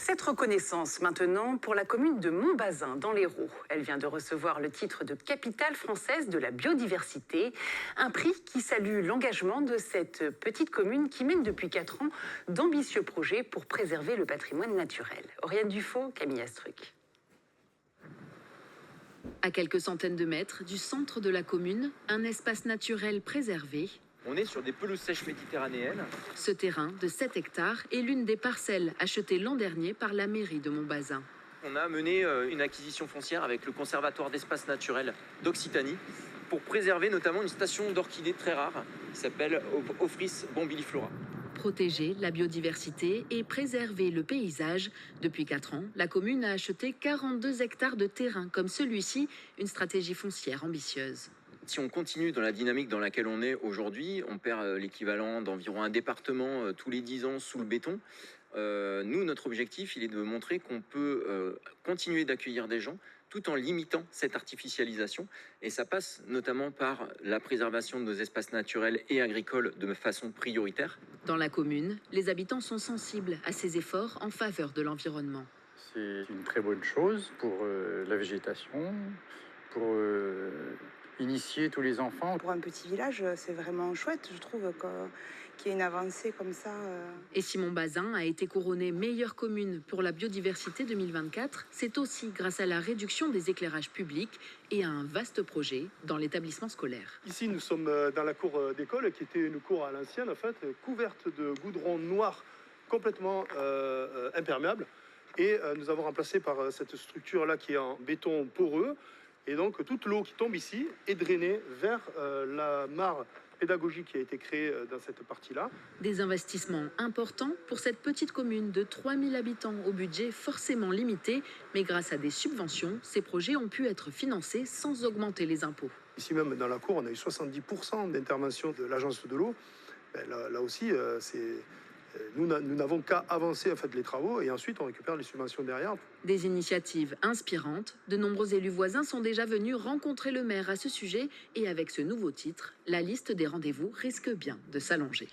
Cette reconnaissance maintenant pour la commune de Montbazin dans l'Hérault. Elle vient de recevoir le titre de capitale française de la biodiversité, un prix qui salue l'engagement de cette petite commune qui mène depuis 4 ans d'ambitieux projets pour préserver le patrimoine naturel. Oriane Dufaux, Camille Astruc. À quelques centaines de mètres du centre de la commune, un espace naturel préservé. On est sur des pelouses sèches méditerranéennes. Ce terrain de 7 hectares est l'une des parcelles achetées l'an dernier par la mairie de Montbazin. On a mené une acquisition foncière avec le Conservatoire d'espaces naturels d'Occitanie pour préserver notamment une station d'orchidées très rare qui s'appelle Ophrys bombiliflora. Protéger la biodiversité et préserver le paysage. Depuis 4 ans, la commune a acheté 42 hectares de terrain comme celui-ci, une stratégie foncière ambitieuse. Si on continue dans la dynamique dans laquelle on est aujourd'hui, on perd l'équivalent d'environ un département tous les 10 ans sous le béton. Nous, notre objectif, il est de montrer qu'on peut continuer d'accueillir des gens tout en limitant cette artificialisation. Et ça passe notamment par la préservation de nos espaces naturels et agricoles de façon prioritaire. Dans la commune, les habitants sont sensibles à ces efforts en faveur de l'environnement. C'est une très bonne chose pour la végétation, pour initier tous les enfants. Pour un petit village, c'est vraiment chouette, je trouve, qu'il y ait une avancée comme ça. Et si Montbazin a été couronné meilleure commune pour la biodiversité 2024, c'est aussi grâce à la réduction des éclairages publics et à un vaste projet dans l'établissement scolaire. Ici, nous sommes dans la cour d'école, qui était une cour à l'ancienne, en fait, couverte de goudron noir complètement imperméable. Et nous avons remplacé par cette structure-là qui est en béton poreux. Et donc, toute l'eau qui tombe ici est drainée vers la mare pédagogique qui a été créée dans cette partie-là. Des investissements importants pour cette petite commune de 3000 habitants au budget forcément limité. Mais grâce à des subventions, ces projets ont pu être financés sans augmenter les impôts. Ici même, dans la cour, on a eu 70% d'intervention de l'agence de l'eau. Là aussi, nous n'avons qu'à avancer en fait, les travaux et ensuite on récupère les subventions derrière. Des initiatives inspirantes. De nombreux élus voisins sont déjà venus rencontrer le maire à ce sujet. Et avec ce nouveau titre, la liste des rendez-vous risque bien de s'allonger.